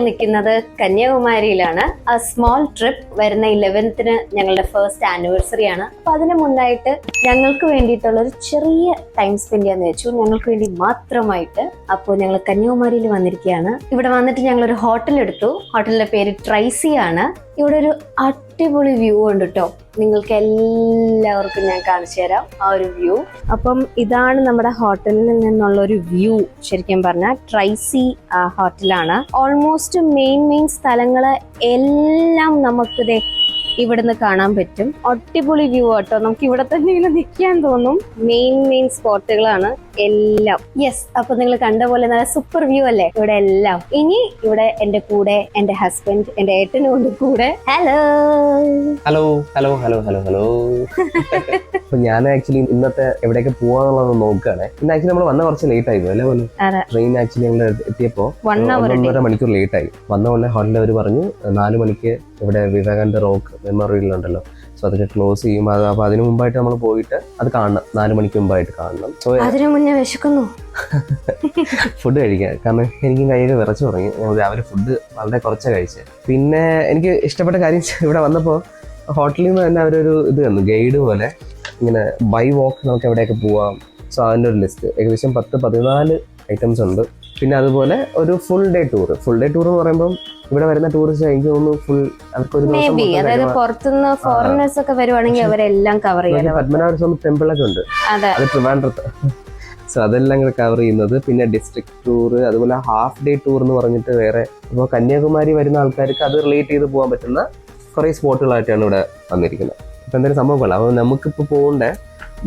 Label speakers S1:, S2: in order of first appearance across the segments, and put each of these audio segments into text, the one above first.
S1: നിൽക്കുന്നത് കന്യാകുമാരിയിലാണ്. ആ small trip വരുന്ന 11th ഞങ്ങളുടെ ഫസ്റ്റ് ആനിവേഴ്സറി ആണ്. അപ്പൊ അതിന് മുന്നായിട്ട് ഞങ്ങൾക്ക് വേണ്ടിയിട്ടുള്ള ഒരു ചെറിയ ടൈം സ്പെൻഡ് ചെയ്യാന്ന് വെച്ചു, ഞങ്ങൾക്ക് വേണ്ടി മാത്രമായിട്ട്. അപ്പോൾ ഞങ്ങൾ കന്യാകുമാരിയിൽ വന്നിരിക്കുകയാണ്. ഇവിടെ വന്നിട്ട് ഞങ്ങളൊരു ഹോട്ടൽ എടുത്തു. ഹോട്ടലിന്റെ പേര് ട്രൈസി ആണ്. ഇവിടെ ഒരു അടിപൊളി വ്യൂ ഉണ്ട് കേട്ടോ. നിങ്ങൾക്ക് എല്ലാവർക്കും ഞാൻ കാണിച്ചു തരാം ആ ഒരു വ്യൂ. അപ്പം ഇതാണ് നമ്മുടെ ഹോട്ടലിൽ നിന്നുള്ള ഒരു വ്യൂ. ശരിക്കും പറഞ്ഞാൽ ട്രൈസി ഹോട്ടലാണ്. ഓൾമോസ്റ്റ് മെയിൻ സ്ഥലങ്ങള് എല്ലാം നമുക്ക് ഇവിടുന്ന് കാണാൻ പറ്റും. അടിപൊളി വ്യൂ ആട്ടോ. നമുക്ക് ഇവിടെ തന്നെ ഇങ്ങനെ നിൽക്കാൻ തോന്നും. മെയിൻ സ്പോട്ടുകളാണ് എല്ലാം. യെസ്, അപ്പൊ നിങ്ങൾ കണ്ട പോലെ നല്ല സൂപ്പർ വ്യൂ അല്ലേ ഇവിടെ എല്ലാം. ഇനി ഇവിടെ എന്റെ കൂടെ എന്റെ ഹസ്ബൻഡ്, എന്റെ ഏട്ടനും ഉണ്ട് കൂടെ. Hello
S2: hello hello hello hello hello അപ്പൊ ഞാൻ ആക്ച്വലി ഇന്നത്തെ എവിടെയൊക്കെ പോവാന്നുള്ളത് നോക്കുകയാണ്. ഇന്ന് ആക്ച്വലി നമ്മൾ വന്ന കുറച്ച് ലേറ്റ് ആയി അല്ലേ പോലെ. ട്രെയിൻ ആക്ച്വലി ഞങ്ങൾ എത്തിയപ്പോ 1.5 മണിക്കൂർ ലേറ്റ് ആയി. വന്ന പോലെ ഹോട്ടലിൽ അവർ പറഞ്ഞു 4 മണിക്ക് ഇവിടെ വിവേകാനന്ദ റോക്ക് മെമ്മോറിയലുണ്ടല്ലോ, സോ അതൊക്കെ ക്ലോസ് ചെയ്യും. അപ്പൊ അതിന് മുമ്പായിട്ട് നമ്മൾ പോയിട്ട് അത് കാണണം. 4 മണിക്ക് മുമ്പായിട്ട് കാണണം. സോ
S1: അതിനു മുന്നേ വിശക്കുന്നു
S2: ഫുഡ് കഴിക്കാൻ. കാരണം എനിക്ക് കയ്യൊക്കെ വിറച്ചു തുടങ്ങി. ഞാൻ രാവിലെ ഫുഡ് വളരെ കുറച്ച് കഴിച്ചത്. പിന്നെ എനിക്ക് ഇഷ്ടപ്പെട്ട കാര്യം ഇവിടെ വന്നപ്പോൾ ഹോട്ടലിൽ നിന്ന് തന്നെ അവരൊരു ഇത് തന്നു, ഗൈഡ് പോലെ. ഇങ്ങനെ ബൈ വാക്ക് നമുക്ക് എവിടെയൊക്കെ പോവാം. സോ അതിൻ്റെ ഒരു ലിസ്റ്റ് ഏകദേശം 10-14 ഐറ്റംസ് ഉണ്ട്. പിന്നെ അതുപോലെ ഒരു ഫുൾ ഡേ ടൂർ എന്ന് പറയുമ്പോൾ ഇവിടെ വരുന്ന ടൂറിസ്റ്റ് എനിക്ക് തോന്നുന്നു ഫുൾ അവർക്കൊരു
S1: പുറത്തുനിന്ന് ഫോറിനേഴ്സ് ഒക്കെ വരുവാണെങ്കിൽ അവരെല്ലാം കവർ ചെയ്യാം.
S2: പത്മനാഭസ്വാമി ടെമ്പിളൊക്കെ ഉണ്ട്, അത് ട്രിവാൻഡ്രത്ത്. സോ അതെല്ലാം കൂടെ കവർ ചെയ്യുന്നത്. പിന്നെ ഡിസ്ട്രിക്ട് ടൂർ, അതുപോലെ ഹാഫ് ഡേ ടൂർ എന്ന് പറഞ്ഞിട്ട് വേറെ. ഇപ്പോൾ കന്യാകുമാരി വരുന്ന ആൾക്കാർക്ക് അത് റിലേറ്റ് ചെയ്ത് പോകാൻ പറ്റുന്ന കുറേ സ്പോട്ടുകളായിട്ടാണ് ഇവിടെ വന്നിരിക്കുന്നത്. ഇപ്പം എന്തെങ്കിലും സംഭവമല്ല. അപ്പോൾ നമുക്കിപ്പോൾ പോകേണ്ട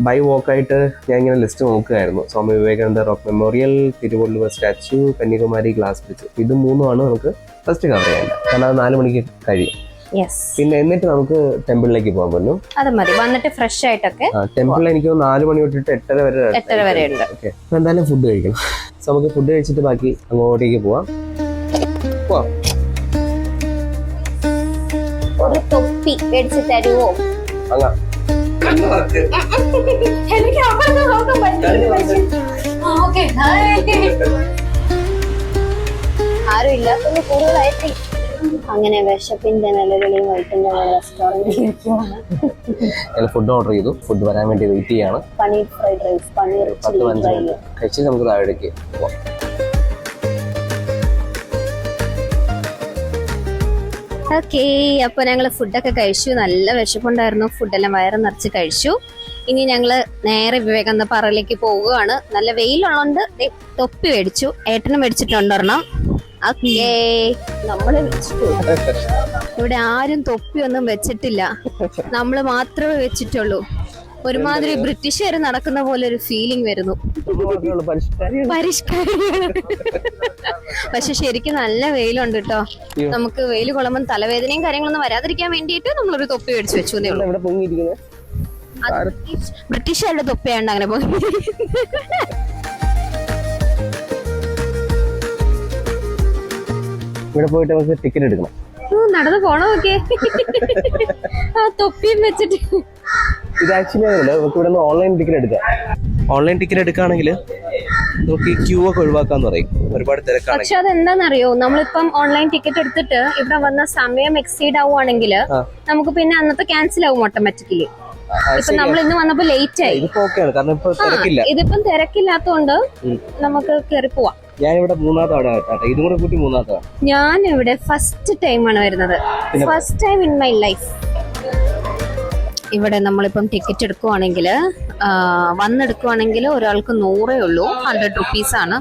S2: ബൈ വാക്കായിട്ട് ഞാൻ ഇങ്ങനെ ലിസ്റ്റ് നോക്കുകയായിരുന്നു. Swami Vivekananda rock memorial, Thiruvalluvar statue, Kanyakumari glass bridge. ഇത് 3 നമുക്ക് ഫസ്റ്റ് കവർ ചെയ്യേണ്ടത്. കാരണം അത് 4 മണിക്ക് കഴിയും. പിന്നെ എന്നിട്ട് നമുക്ക് ടെമ്പിളിലേക്ക് പോകാൻ പറ്റും.
S1: അത് മതി. വന്നിട്ട് ഫ്രഷ് ആയിട്ടൊക്കെ
S2: ടെമ്പിളിൽ എനിക്ക് 4 മണി തൊട്ടിട്ട് 8:30 വരെ ഉണ്ട്. ഓക്കെ, അപ്പൊ എന്തായാലും ഫുഡ് കഴിക്കണം. സോ നമുക്ക് ഫുഡ് കഴിച്ചിട്ട് ബാക്കി അങ്ങോട്ടേക്ക് പോവാം.
S1: ഒരു തൊപ്പി മേടിച്ച് തരുവോ? ആരും ഇല്ലാത്തൊന്ന് കൂടുതലായിട്ട് അങ്ങനെ വിശപ്പിന്റെ നിലവിളിയും വൈകിന്റെ റെസ്റ്റോറന്റിൽ
S2: ഫുഡ് ഓർഡർ ചെയ്തു. ഫുഡ് വരാൻ വേണ്ടി വെയിറ്റ് ചെയ്യാണ്.
S1: പനീർ ഫ്രൈഡ് റൈസ്, പനീർ
S2: കഴിച്ച് നമുക്ക് താഴേക്ക് പോവാം.
S1: ഓക്കെ, അപ്പൊ ഞങ്ങള് ഫുഡൊക്കെ കഴിച്ചു. നല്ല വിശപ്പുണ്ടായിരുന്നു. ഫുഡെല്ലാം വയറ് നിറച്ച് കഴിച്ചു. ഇനി ഞങ്ങള് നേരെ വിവേകാനന്ദ പാറയിലേക്ക് പോവുകയാണ്. നല്ല വെയിലുള്ളതുകൊണ്ട് തൊപ്പി മേടിച്ചു. ഏട്ടനും മേടിച്ചിട്ടുണ്ടൊരെണ്ണം. ഓക്കേ, നമ്മള് വെച്ചിട്ടു. ഇവിടെ ആരും തൊപ്പിയൊന്നും വെച്ചിട്ടില്ല, നമ്മള് മാത്രമേ വെച്ചിട്ടുള്ളൂ. ഒരുമാതിരി ബ്രിട്ടീഷുകാർ നടക്കുന്ന പോലെ ഒരു ഫീലിംഗ് വരുന്നു. പരിഷ്കാരികൾ. പക്ഷെ ശരിക്കും നല്ല വെയിലുണ്ട് കേട്ടോ. നമുക്ക് വെയിൽ കൊള്ളുമ്പോൾ തലവേദനയും കാര്യങ്ങളൊന്നും വരാതിരിക്കാൻ വേണ്ടിയിട്ട് നമ്മളൊരു തൊപ്പി മേടിച്ചു വെച്ചു. ബ്രിട്ടീഷുകാരുടെ തൊപ്പിയാണ്ട് അങ്ങനെ പോയി.
S2: ഇവിടെ പോയിട്ട് നമുക്ക് ടിക്കറ്റ് എടുക്കണം.
S1: നടന്നു പോണോ? ഓക്കെ, ആ തൊപ്പിയും വെച്ചിട്ട്.
S2: ഇത് ആക്ച്വലി നമുക്ക് ഇവിടെ നിന്ന് ഓൺലൈൻ ടിക്കറ്റ് എടുക്കാം. ഓൺലൈൻ ടിക്കറ്റ് എടുക്കുകയാണെങ്കിൽ നമുക്ക് ഈ ക്യൂ ഒക്കെ ഒഴിവാക്കാന്ന് പറയും. ഒരുപാട് തിരക്കാണ്.
S1: പക്ഷെ അതെന്താണെന്നറിയോ, നമ്മളിപ്പം ഓൺലൈൻ ടിക്കറ്റ് എടുത്തിട്ട് ഇവിടെ വന്ന സമയം എക്സീഡ് ആവുകയാണെങ്കിൽ നമുക്ക് പിന്നെ അന്നത്തെ ക്യാൻസൽ ആവും ഓട്ടോമാറ്റിക്കലി. ഇപ്പൊ നമ്മൾ ഇന്ന് വന്നപ്പോ ലേറ്റ് ആയി. ഇതിപ്പം തിരക്കില്ലാത്തോണ്ട് നമുക്ക് കയറി പോവാം.
S2: ഞാനിവിടെ 3ാമത്തെ ഇതും കൂടെ കൂട്ടി 3ാമത്തെ.
S1: ഞാനിവിടെ ഫസ്റ്റ് ടൈമാണ് വരുന്നത്. First time in my life. ഇവിടെ നമ്മളിപ്പം ടിക്കറ്റ് എടുക്കുവാണെങ്കിൽ വന്നെടുക്കുവാണെങ്കിൽ ഒരാൾക്ക് 100 ഉള്ളൂ. 100 റുപ്പീസാണ്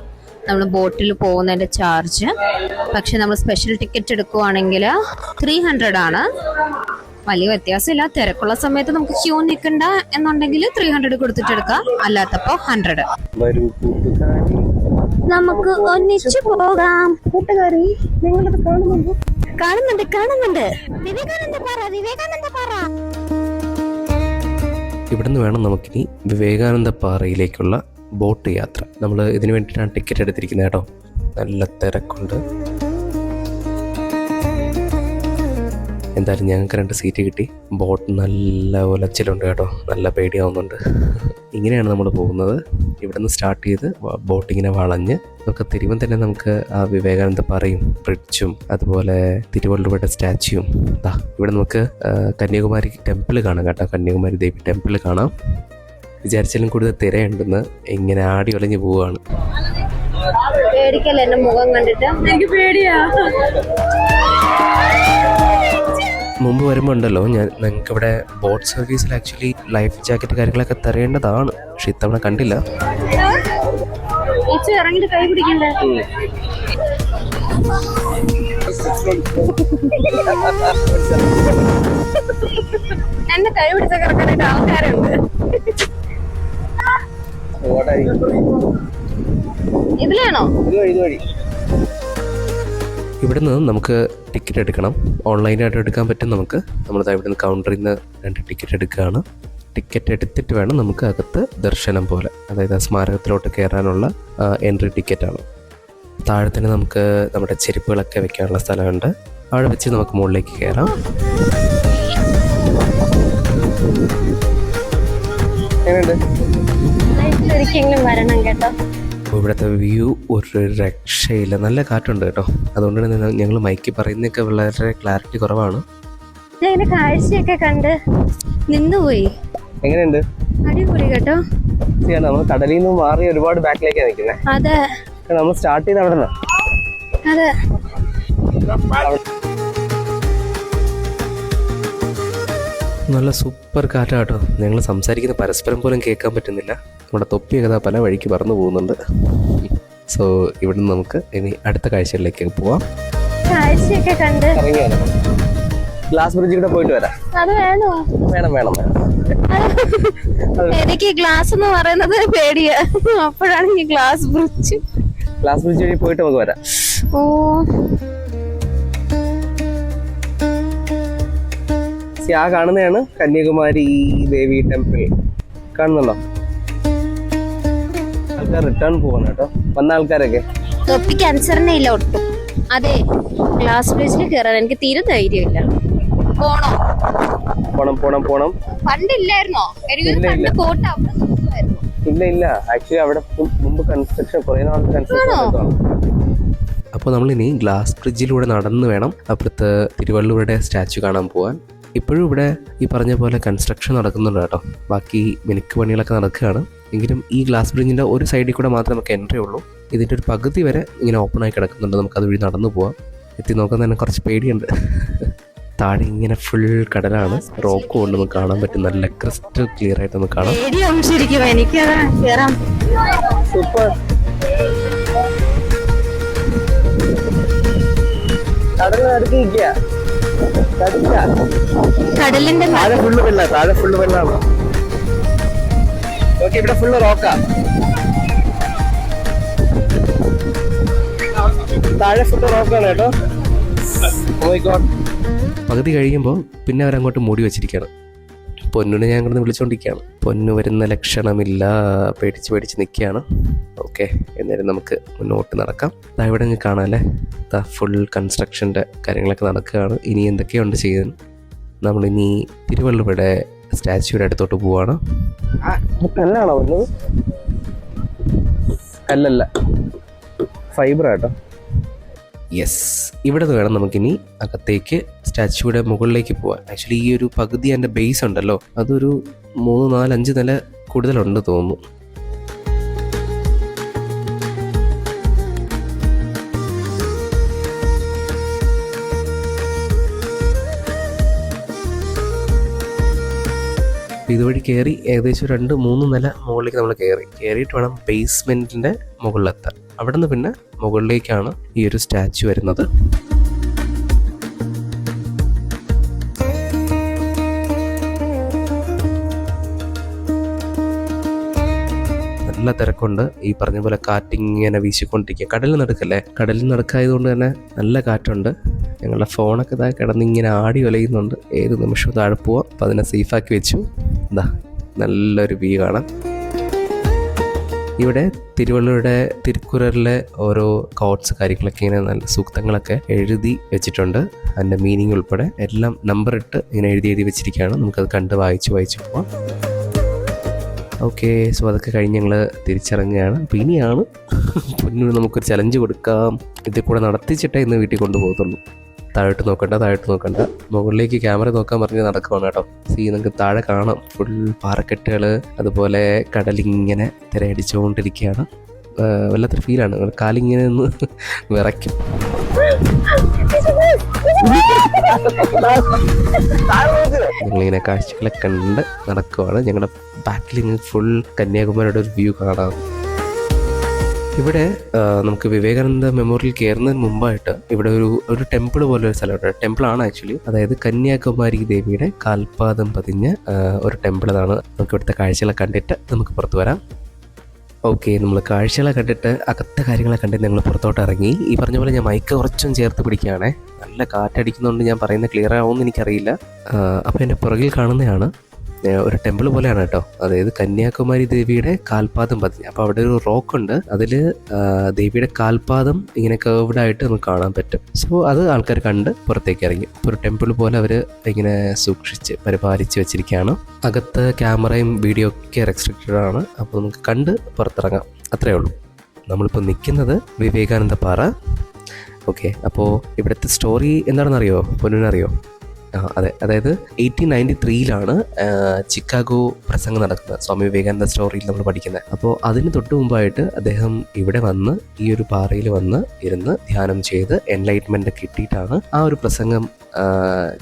S1: നമ്മൾ ബോട്ടിൽ പോകുന്നതിന്റെ ചാർജ്. പക്ഷെ നമ്മൾ സ്പെഷ്യൽ ടിക്കറ്റ് എടുക്കുവാണെങ്കിൽ 300 ആണ്. വലിയ വ്യത്യാസമില്ല. തിരക്കുള്ള സമയത്ത് നമുക്ക് ക്യൂ നിൽക്കണ്ട എന്നുണ്ടെങ്കിൽ 300 കൊടുത്തിട്ട് എടുക്കാം, അല്ലാത്തപ്പോ 100. നമുക്ക് ഒന്നിച്ചു പോകാം. കൂട്ടുകാരി, നിങ്ങളത് കാണുന്നുണ്ടോ? കാണുന്നുണ്ട്. വിവേകാനന്ദ പാറ.
S2: ഇവിടുന്ന് വേണം നമുക്കിനി വിവേകാനന്ദ പാറയിലേക്കുള്ള ബോട്ട് യാത്ര. നമ്മൾ ഇതിനു വേണ്ടിയിട്ടാണ് ടിക്കറ്റ് എടുത്തിരിക്കുന്നത് കേട്ടോ. നല്ല തിരക്കുണ്ട്. എന്തായാലും ഞങ്ങൾക്ക് 2 സീറ്റ് കിട്ടി. ബോട്ട് നല്ല ഒലച്ചിലുണ്ട് കേട്ടോ, നല്ല പേടിയാവുന്നുണ്ട്. ഇങ്ങനെയാണ് നമ്മൾ പോകുന്നത്. ഇവിടെ നിന്ന് സ്റ്റാർട്ട് ചെയ്ത് ബോട്ടിങ്ങനെ വളഞ്ഞ് നമുക്ക് തിരുവൻ തന്നെ നമുക്ക് ആ വിവേകാനന്ദ പാറയും ബ്രിഡ്ജും അതുപോലെ തിരുവള്ളുവരുടെ സ്റ്റാച്യൂവും ഇവിടെ നമുക്ക് കന്യാകുമാരി ടെമ്പിൾ കാണാം കേട്ടോ. കന്യാകുമാരി ദേവി ടെമ്പിൾ കാണാം. വിചാരിച്ചാലും കൂടുതൽ തിരയുണ്ടെന്ന് ഇങ്ങനെ ആടി ഒലഞ്ഞ് പോവുകയാണ്.
S1: പേടിക്കല്ലേ എന്റെ മുഖം കണ്ടിട്ട്? എനിക്ക് പേടിയാ.
S2: മുമ്പ് വരുമ്പോൾ ഉണ്ടല്ലോ ഞങ്ങൾക്ക് ഇവിടെ ബോട്ട് സർവീസിൽ ആക്ച്വലി ലൈഫ് ജാക്കറ്റ് കാര്യങ്ങളൊക്കെ തരേണ്ടതാണ്, പക്ഷെ ഇത്തവണ കണ്ടില്ല.
S1: ഇറങ്ങിട്ട് കൈ പിടിക്കണ്ടേ? എന്നെ കൈ പിടിച്ച കിടക്കാനായിട്ട് ആൾക്കാരുണ്ട്. ഇതിലാണോ?
S2: ഇവിടുന്ന് നമുക്ക് ടിക്കറ്റ് എടുക്കണം. ഓൺലൈനായിട്ട് എടുക്കാൻ പറ്റും നമുക്ക്. നമ്മളിതാ ഇവിടുന്ന് കൗണ്ടറിൽ നിന്ന് 2 ടിക്കറ്റ് എടുക്കുകയാണ്. ടിക്കറ്റ് എടുത്തിട്ട് വേണം നമുക്ക് അകത്ത് ദർശനം പോലെ, അതായത് സ്മാരകത്തിലോട്ട് കയറാനുള്ള എൻട്രി ടിക്കറ്റാണ്. താഴെ തന്നെ നമുക്ക് നമ്മുടെ ചെരുപ്പുകളൊക്കെ വെക്കാനുള്ള സ്ഥലമുണ്ട്. അവിടെ വെച്ച് നമുക്ക് മുകളിലേക്ക് കയറാം.
S1: ഒരിക്കലും വരണം കേട്ടോ.
S2: ഇവിടുത്തെ വ്യൂ ഒരു രക്ഷയില്ല, നല്ല കാറ്റുണ്ട് കേട്ടോ. അതുകൊണ്ട് തന്നെ ഞങ്ങൾ മൈക്ക് പറയുന്നതൊക്കെ വളരെ ക്ലാരിറ്റി കുറവാണ്.
S1: ഞാൻ കാഴ്ചയൊക്കെ കണ്ട് നിന്നുപോയി.
S2: എങ്ങനെയുണ്ട്?
S1: അടിപൊളി കേട്ടോ.
S2: നമ്മൾ കടലിൽ നിന്ന് മാറി ഒരുപാട് ബാക്കിലേക്കാണ് നിൽക്കുന്നത്.
S1: അതെ,
S2: നമ്മൾ സ്റ്റാർട്ട് ചെയ്ത് അവിടെ നിന്ന്.
S1: അതെ,
S2: നല്ല സൂപ്പർ കാറ്റാട്ടോ. ഞങ്ങൾ സംസാരിക്കുന്ന പരസ്പരം പോലും കേൾക്കാൻ പറ്റുന്നില്ല. നമ്മുടെ തൊപ്പിയൊക്കെ പല വഴിക്ക് പറന്നു പോകുന്നുണ്ട്. സോ ഇവിടുന്ന് നമുക്ക് ഇനി അടുത്ത കാഴ്ചകളിലേക്ക് പോവാം.
S1: കാഴ്ചയൊക്കെ കണ്ട്
S2: ഗ്ലാസ് ബ്രിഡ്ജിൽ കൂടെ പോയിട്ട് വരാം.
S1: അത് വേണോ?
S2: വേണം വേണം വേണം.
S1: എനിക്ക് ഗ്ലാസ് എന്ന് പറയുന്നത് പേടിയാ. അപ്പോഴാണ് ഗ്ലാസ് ബ്രിഡ്ജ്
S2: വഴി പോയിട്ട് നമുക്ക് വരാം.
S1: ഓ,
S2: ആ കാണുന്നതാണ് കന്യാകുമാരി ദേവി ടെമ്പിൾ. കാണുന്നുണ്ടോ? ആൾക്കാർ റിട്ടേൺ പോകണം കേട്ടോ, വന്ന ആൾക്കാരൊക്കെ.
S1: തൊപ്പിക്ക് അനുസരണയില്ല ഒട്ടും. അതെ, ഗ്ലാസ് ബ്രിഡ്ജിൽ കയറാൻ എനിക്ക് തീരെ ധൈര്യമില്ല. പോണോ?
S2: പോണം പോണം പോണം.
S1: പണ്ടില്ലായിരുന്നോ?
S2: ഇല്ല ഇല്ല, ആക്ച്വലി അവിടെ മുമ്പ് കൺസ്ട്രക്ഷൻ കുറേ നാളത്തെ കൺസ്ട്രക്ഷൻ. അപ്പോൾ നമ്മളിനി ഗ്ലാസ് ബ്രിഡ്ജിലൂടെ നടന്നു വേണം അപ്പുറത്ത് തിരുവള്ളുവരുടെ സ്റ്റാച്യു കാണാൻ പോകാൻ. ഇപ്പോഴും ഇവിടെ ഈ പറഞ്ഞ പോലെ കൺസ്ട്രക്ഷൻ നടക്കുന്നുണ്ട് കേട്ടോ. ബാക്കി മിനുക്ക് പണികളൊക്കെ നടക്കുകയാണ്. എങ്കിലും ഈ ഗ്ലാസ് ബ്രിഡ്ജിൻ്റെ ഒരു സൈഡിൽ കൂടെ മാത്രമേ നമുക്ക് എൻട്രി ഉള്ളൂ. ഇതിൻ്റെ ഒരു പകുതി വരെ ഇങ്ങനെ ഓപ്പണായി കിടക്കുന്നുണ്ട്. നമുക്കത് വഴി നടന്നു പോവാം. എത്തി നോക്കാൻ തന്നെ കുറച്ച് പേടിയുണ്ട്. താഴെ ഇങ്ങനെ ഫുൾ കടലാണ്. റോക്ക് കൊണ്ട് നമുക്ക് കാണാൻ പറ്റും. നല്ല ക്രിസ്റ്റൽ ക്ലിയർ ആയിട്ട് നമുക്ക് കാണാം. സൂപ്പർ. കടലിന് അടുത്ത് നിൽക്കുക.
S1: കടലിന്റെ
S2: താഴെ ഫുള്ള് വെള്ളമാണ്. ഓക്കെ, ഇവിടെ ഫുള്ള് റോക്കാ. താഴെ ഫുള്ള് റോക്കാണ് കേട്ടോ. Oh my god. പകുതി കഴിയുമ്പോൾ പിന്നെ അവരങ്ങോട്ട് മൂടി വെച്ചിരിക്കുകയാണ്. പൊന്നുനെ ഞാൻ ഇങ്ങനെ വിളിച്ചുകൊണ്ടിരിക്കുകയാണ്. പൊന്നു വരുന്ന ലക്ഷണമില്ല, പേടിച്ച് നിൽക്കുകയാണ്. ഓക്കെ, എന്നാലും നമുക്ക് മുന്നോട്ട് നടക്കാം. ഇവിടെ നിങ്ങൾക്ക് കാണാമല്ലേ, ഫുൾ കൺസ്ട്രക്ഷൻ്റെ കാര്യങ്ങളൊക്കെ നടക്കുകയാണ്. ഇനി എന്തൊക്കെയുണ്ട് ചെയ്യാൻ. നമ്മളിനി തിരുവള്ളുവരുടെ സ്റ്റാച്യൂയുടെ അടുത്തോട്ട് പോവാണ്. കല്ലാണോ പറഞ്ഞത്? കല്ലല്ല, ഫൈബറാട്ടോ. യെസ്, ഇവിടെ നിന്ന് വേണം നമുക്കിനി അകത്തേക്ക് സ്റ്റാച്യൂയുടെ മുകളിലേക്ക് പോകാൻ. ആക്ച്വലി ഈ ഒരു പകുതി അതിൻ്റെ ബേസ് ഉണ്ടല്ലോ, അതൊരു 3, 4, 5 നില കൂടുതലുണ്ട് തോന്നുന്നു. ഇതുവഴി കയറി ഏകദേശം 2-3 നില മുകളിലേക്ക് നമ്മൾ കയറിയിട്ട് വേണം ബേസ്മെൻറ്റിൻ്റെ മുകളിലെത്താൻ. അവിടെ നിന്ന് പിന്നെ മുകളിലേക്കാണ് ഈ ഒരു സ്റ്റാച്യു വരുന്നത്. നല്ല തിരക്കുണ്ട്. ഈ പറഞ്ഞ പോലെ കാറ്റിങ്ങനെ വീശിക്കൊണ്ടിരിക്കുക. കടലിൽ നടക്കല്ലേ, കടലിൽ നടക്കായതുകൊണ്ട് തന്നെ നല്ല കാറ്റുണ്ട്. ഞങ്ങളുടെ ഫോണൊക്കെ ഇതാ കിടന്നിങ്ങനെ ആടി ഒലയുന്നുണ്ട്. ഏത് നിമിഷവും താഴെ പോവാം. അപ്പം അതിനെ സേഫാക്കി വെച്ചു. എന്താ നല്ലൊരു വ്യൂ കാണാം. ഇവിടെ തിരുവള്ളുവരുടെ തിരുക്കുറലിലെ ഓരോ കോട്ട്സ് കാര്യങ്ങളൊക്കെ ഇങ്ങനെ നല്ല സൂക്തങ്ങളൊക്കെ എഴുതി വെച്ചിട്ടുണ്ട്. അതിൻ്റെ മീനിങ് ഉൾപ്പെടെ എല്ലാം നമ്പർ ഇട്ട് ഇങ്ങനെ എഴുതി വെച്ചിരിക്കുകയാണ്. നമുക്കത് കണ്ട് വായിച്ചു പോവാം. ഓക്കെ, സോ അതൊക്കെ കഴിഞ്ഞ് ഞങ്ങൾ തിരിച്ചിറങ്ങുകയാണ്. അപ്പോൾ ഇനിയാണ് പൊന്നു നമുക്കൊരു ചലഞ്ച് കൊടുക്കാം. ഇതിൽ കൂടെ നടത്തിച്ചിട്ടേ ഇന്ന് വീട്ടിൽ കൊണ്ടുപോകത്തുള്ളൂ. താഴോട്ട് നോക്കണ്ട, മുകളിലേക്ക് ക്യാമറ നോക്കാൻ പറഞ്ഞ് നടക്കുവാണ് കേട്ടോ. നിങ്ങൾക്ക് താഴെ കാണാം ഫുൾ പാറക്കെട്ടുകൾ, അതുപോലെ കടലിങ്ങനെ തിരയടിച്ചുകൊണ്ടിരിക്കുകയാണ്. വല്ലാത്തൊരു ഫീലാണ്. കാലിങ്ങനെ ഒന്ന് വിറയ്ക്കും. ഞങ്ങളിങ്ങനെ കാഴ്ചകളെ കണ്ട് നടക്കുവാണ്. ഞങ്ങളുടെ ബാക്കിൽ ഇങ്ങനെ ഫുൾ കന്യാകുമാരിയുടെ ഒരു വ്യൂ കാണാം. ഇവിടെ നമുക്ക് വിവേകാനന്ദ മെമ്മോറിയൽ കയറുന്നതിന് മുമ്പായിട്ട് ഇവിടെ ഒരു ടെമ്പിൾ പോലെ ഒരു സ്ഥലമുണ്ട്. ടെമ്പിളാണ് ആക്ച്വലി. അതായത് കന്യാകുമാരി ദേവിയുടെ കാൽപാദം പതിഞ്ഞ ഒരു ടെമ്പിളാണ്. നമുക്ക് ഇവിടുത്തെ കാഴ്ചകളെ കണ്ടിട്ട് നമുക്ക് പുറത്തു വരാം. ഓക്കെ, നമ്മൾ കാഴ്ചകളെ കണ്ടിട്ട് അകത്തെ കാര്യങ്ങളെ കണ്ടിട്ട് ഞങ്ങൾ പുറത്തോട്ട് ഇറങ്ങി. ഈ പറഞ്ഞ പോലെ ഞാൻ മൈക്ക് കുറച്ചും ചേർത്ത് പിടിക്കുകയാണേ. നല്ല കാറ്റടിക്കുന്നതുകൊണ്ട് ഞാൻ പറയുന്നത് ക്ലിയർ ആവുമെന്ന് എനിക്കറിയില്ല. അപ്പോൾ എൻ്റെ പുറകിൽ കാണുന്നതാണ് ഒരു ടെമ്പിൾ പോലെയാണ് കേട്ടോ. അതായത് കന്യാകുമാരി ദേവിയുടെ കാൽപാദം പതിഞ്ഞ്. അപ്പോൾ അവിടെ ഒരു റോക്കുണ്ട്, അതിൽ ദേവിയുടെ കാൽപാദം ഇങ്ങനെ കേർവ്ഡായിട്ട് നമുക്ക് കാണാൻ പറ്റും. സോ അത് ആൾക്കാർ കണ്ട് പുറത്തേക്ക് ഇറങ്ങി. ഒരു ടെമ്പിൾ പോലെ അവർ ഇങ്ങനെ സൂക്ഷിച്ച് പരിപാലിച്ച് വെച്ചിരിക്കുകയാണ്. അകത്ത് ക്യാമറയും വീഡിയോ ഒക്കെ റെസ്ട്രിക്റ്റഡ് ആണ്. അപ്പോൾ നമുക്ക് കണ്ട് പുറത്തിറങ്ങാം, അത്രയേ ഉള്ളൂ. നമ്മളിപ്പോൾ നിൽക്കുന്നത് വിവേകാനന്ദ പാറ. ഓക്കെ, അപ്പോൾ ഇവിടുത്തെ സ്റ്റോറി എന്താണെന്നറിയോ? പൊന്നിനറിയോ? അതെ, അതായത് 1893 ചിക്കാഗോ പ്രസംഗം നടക്കുന്നത്. സ്വാമി വിവേകാനന്ദ സ്റ്റോറിയിൽ നമ്മൾ പഠിക്കുന്നത്. അപ്പോൾ അതിന് തൊട്ട് മുമ്പായിട്ട് അദ്ദേഹം ഇവിടെ വന്ന് ഈ ഒരു പാറയിൽ വന്ന് ഇരുന്ന് ധ്യാനം ചെയ്ത് എൻലൈറ്റ്മെൻറ്റ് കിട്ടിയിട്ടാണ് ആ ഒരു പ്രസംഗം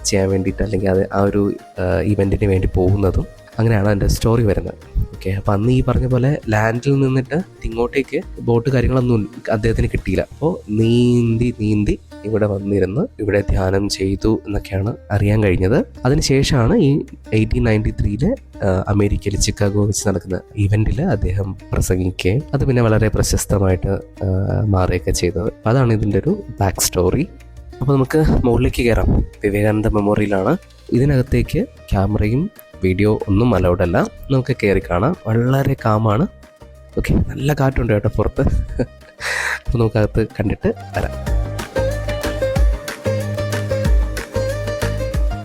S2: ചെയ്യാൻ വേണ്ടിയിട്ട്, അല്ലെങ്കിൽ അത് ആ ഒരു ഇവൻറ്റിന് വേണ്ടി പോകുന്നതും. അങ്ങനെയാണ് അതിൻ്റെ സ്റ്റോറി വരുന്നത്. ഓക്കെ, അപ്പോൾ അന്ന് ഈ പറഞ്ഞ പോലെ ലാൻഡിൽ നിന്നിട്ട് ഇങ്ങോട്ടേക്ക് ബോട്ട് കാര്യങ്ങളൊന്നും അദ്ദേഹത്തിന് കിട്ടിയില്ല. അപ്പോൾ നീന്തി ഇവിടെ വന്നിരുന്ന് ഇവിടെ ധ്യാനം ചെയ്തു എന്നൊക്കെയാണ് അറിയാൻ കഴിഞ്ഞത്. അതിനുശേഷമാണ് ഈ 1893 അമേരിക്കയിൽ ചിക്കാഗോ വെച്ച് നടക്കുന്ന ഇവൻറ്റിൽ അദ്ദേഹം പ്രസംഗിക്കുകയും അത് പിന്നെ വളരെ പ്രശസ്തമായിട്ട് മാറുകയൊക്കെ ചെയ്തത്. അതാണ് ഇതിൻ്റെ ഒരു ബാക്ക് സ്റ്റോറി. അപ്പോൾ നമുക്ക് മുകളിലേക്ക് കയറാം. വിവേകാനന്ദ മെമ്മോറിയലാണ്. ഇതിനകത്തേക്ക് ക്യാമറയും വീഡിയോ ഒന്നും അലൗഡ് അല്ല. നമുക്ക് കയറി കാണാം. വളരെ കാമാണ്. ഓക്കെ, നല്ല കാറ്റുണ്ട് കേട്ടോ പുറത്ത്. അപ്പോൾ നമുക്കകത്ത് കണ്ടിട്ട് വരാം.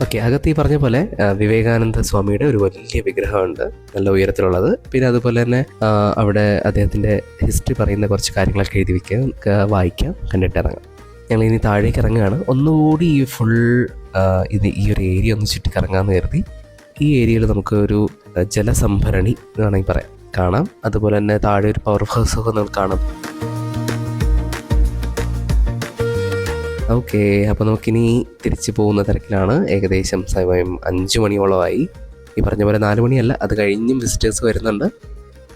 S2: ഓക്കെ, അകത്ത് ഈ പറഞ്ഞ പോലെ വിവേകാനന്ദ സ്വാമിയുടെ ഒരു വലിയ വിഗ്രഹമുണ്ട്, നല്ല ഉയരത്തിലുള്ളത്. പിന്നെ അതുപോലെ തന്നെ അവിടെ അദ്ദേഹത്തിൻ്റെ ഹിസ്റ്ററി പറയുന്ന കുറച്ച് കാര്യങ്ങളൊക്കെ എഴുതി വയ്ക്കുക, നമുക്ക് വായിക്കാം, കണ്ടിട്ട് ഇറങ്ങാം. ഞങ്ങൾ ഇനി താഴേക്ക് ഇറങ്ങുകയാണ്. ഒന്നുകൂടി ഈ ഫുൾ ഈ ഒരു ഏരിയ ഒന്ന് ചുറ്റിക്കറങ്ങാമെന്ന് കരുതി. ഈ ഏരിയയിൽ നമുക്ക് ഒരു ജലസംഭരണി എന്ന് വേണമെങ്കിൽ പറയാം കാണാം. അതുപോലെ തന്നെ താഴെ ഒരു പവർ ഹൗസ് ഒക്കെ നമുക്ക് കാണാം. ഓക്കെ, അപ്പോൾ നമുക്കിനി തിരിച്ചു പോകുന്ന തിരക്കിലാണ്. ഏകദേശം സമയം 5 മണിയോളമായി. ഈ പറഞ്ഞ പോലെ 4 മണിയല്ല, അത് കഴിഞ്ഞും വിസിറ്റേഴ്സ് വരുന്നുണ്ട്.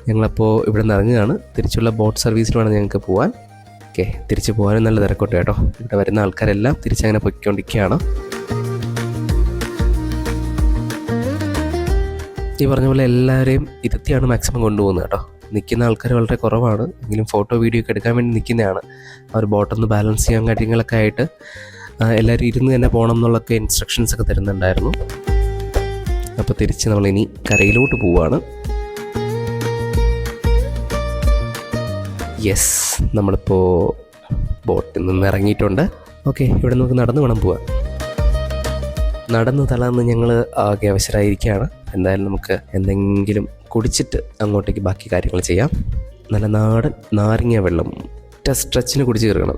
S2: ഞങ്ങളപ്പോൾ ഇവിടെ നിന്ന് ഇറങ്ങുകയാണ്. തിരിച്ചുള്ള ബോട്ട് സർവീസിൽ വേണം ഞങ്ങൾക്ക് പോകാൻ. ഓക്കെ, തിരിച്ചു പോകാനും നല്ല തിരക്കുണ്ട് കേട്ടോ. ഇവിടെ വരുന്ന ആൾക്കാരെല്ലാം തിരിച്ചങ്ങനെ പൊയ്ക്കൊണ്ടിരിക്കുകയാണ്. ഈ പറഞ്ഞ പോലെ എല്ലാവരെയും ഇരുത്തിയാണ് മാക്സിമം കൊണ്ടുപോകുന്നത് കേട്ടോ. നിൽക്കുന്ന ആൾക്കാർ വളരെ കുറവാണ്, എങ്കിലും ഫോട്ടോ വീഡിയോ ഒക്കെ എടുക്കാൻ വേണ്ടി നിൽക്കുന്നതാണ്. ആ ഒരു ബോട്ടൊന്ന് ബാലൻസ് ചെയ്യാൻ കാര്യങ്ങളൊക്കെ ആയിട്ട് എല്ലാവരും ഇരുന്ന് തന്നെ പോകണം എന്നുള്ളൊക്കെ ഇൻസ്ട്രക്ഷൻസ് ഒക്കെ തരുന്നുണ്ടായിരുന്നു. അപ്പോൾ തിരിച്ച് നമ്മളിനി കരയിലോട്ട് പോവുകയാണ്. യെസ്, നമ്മളിപ്പോൾ ബോട്ടിൽ നിന്ന് ഇറങ്ങിയിട്ടുണ്ട്. ഓക്കെ, ഇവിടെ നമുക്ക് നടന്ന് വേണം പോവാൻ. നടന്ന് തളർന്ന് ഞങ്ങൾ ആകെ അവശരായിരിക്കുകയാണ്. എന്തായാലും നമുക്ക് എന്തെങ്കിലും കുടിച്ചിട്ട് അങ്ങോട്ടേക്ക് ബാക്കി കാര്യങ്ങൾ ചെയ്യാം. നല്ല നാടൻ നാരങ്ങ വെള്ളം സ്ട്രെച്ചിന് കുടിച്ച് കയറണം.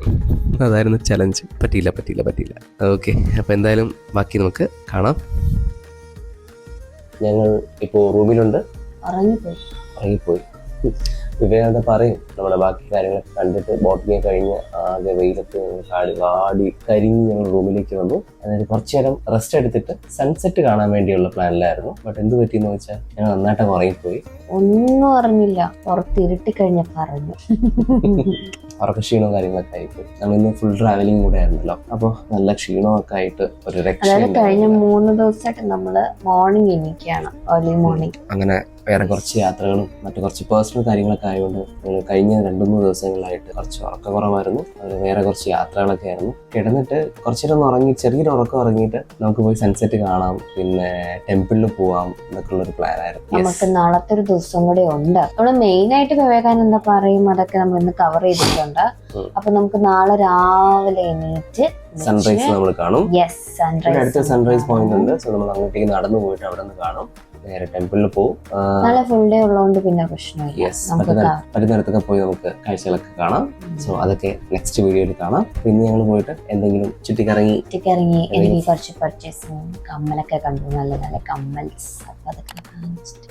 S2: അതായിരുന്നു ചലഞ്ച്. പറ്റിയില്ല. ഓക്കെ, അപ്പോൾ എന്തായാലും ബാക്കി നമുക്ക് കാണാം. ഞങ്ങൾ ഇപ്പോൾ റൂമിലുണ്ട്. ഇറങ്ങിപ്പോയി. വിവേകാനന്ദ പറയും നമ്മുടെ ബാക്കി കാര്യങ്ങളൊക്കെ കണ്ടിട്ട് ബോട്ടിങ് കഴിഞ്ഞ് ആകെ വെയിലത്ത് വാടി കരിഞ്ഞ് ഞങ്ങൾ റൂമിലേക്ക് വന്നു. അതായത് കുറച്ചു നേരം റെസ്റ്റ് എടുത്തിട്ട് സൺസെറ്റ് കാണാൻ വേണ്ടിയുള്ള പ്ലാനിലായിരുന്നു. ബട്ട് എന്ത് പറ്റിയെന്ന് വെച്ചാൽ ഞങ്ങൾ നന്നായിട്ട് ഉറങ്ങിപ്പോയി.
S1: ഒന്നും അറിഞ്ഞില്ല, പുറത്ത് ഇരുട്ടി കഴിഞ്ഞ പറഞ്ഞു.
S2: ഉറക്ക ക്ഷീണവും കാര്യങ്ങളൊക്കെ ആയിപ്പോയി. നമ്മൾ ഇന്ന് ഫുൾ ട്രാവലിംഗ് കൂടെ ആയിരുന്നല്ലോ. അപ്പോൾ നല്ല ക്ഷീണമൊക്കെ ആയിട്ട് ഒരു രക്ഷ.
S1: കഴിഞ്ഞ 3 ദിവസമായിട്ട് നമ്മള് മോർണിംഗ് എണീക്കുകയാണ്, ഏർലി മോർണിംഗ്.
S2: അങ്ങനെ വേറെ കുറച്ച് യാത്രകളും മറ്റു കുറച്ച് പേഴ്സണൽ കാര്യങ്ങളൊക്കെ ആയതുകൊണ്ട് ഞങ്ങൾ കഴിഞ്ഞ 2-3 ദിവസങ്ങളിലായിട്ട് കുറച്ച് ഉറക്കക്കുറവായിരുന്നു. വേറെ കുറച്ച് യാത്രകളൊക്കെ ആയിരുന്നു. കിടന്നിട്ട് കുറച്ചേരം ഉറങ്ങി, ചെറിയൊരു ഉറക്കം ഉറങ്ങിയിട്ട് നമുക്ക് പോയി സൺസെറ്റ് കാണാം, പിന്നെ ടെമ്പിളിൽ പോവാം എന്നൊക്കെ ഉള്ളൊരു പ്ലാൻ ആയിരുന്നു.
S1: നമുക്ക് നാളത്തെ ഒരു ദിവസം കൂടെ ഉണ്ട്. നമ്മള് മെയിൻ ആയിട്ട് വിവേകാനന്ദ പാറയും അതൊക്കെ നമ്മൾ ഇന്ന് കവർ ചെയ്തിട്ടുണ്ട്. അപ്പൊ നമുക്ക് നാളെ രാവിലെ എണീറ്റ്
S2: സൺറൈസ് നമ്മൾ കാണും. അടുത്ത സൺറൈസ് പോയിന്റ് ഉണ്ട്. സോ നമ്മൾ അങ്ങോട്ടേക്ക് നടന്നു പോയിട്ട് അവിടെ നിന്ന് കാണും. നേരെ ടെമ്പിളിൽ പോകും.
S1: നാളെ ഫുൾ ഡേ ഉള്ളതുകൊണ്ട് പിന്നെ പ്രശ്നമില്ല.
S2: പറ്റുന്നിടത്തൊക്കെ പോയി നമുക്ക് കാഴ്ചകളൊക്കെ കാണാം. സോ അതൊക്കെ നെക്സ്റ്റ് വീഡിയോയിൽ കാണാം. പിന്നെ ഞങ്ങൾ പോയിട്ട് എന്തെങ്കിലും ചുറ്റിക്കറങ്ങി
S1: എനിക്ക് കുറച്ച് പർച്ചേസിങ് കമ്മലൊക്കെ കണ്ടു. നല്ല നല്ല കമ്മൽസ്. അപ്പൊ അതൊക്കെ കാണിച്ചിട്ട്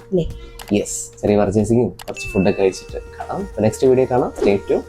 S2: ചെറിയ പർച്ചേസിങ്ങും കുറച്ച് ഫുഡൊക്കെ കഴിച്ചിട്ട് കാണാം. നെക്സ്റ്റ് വീഡിയോ കാണാം. Stay tune.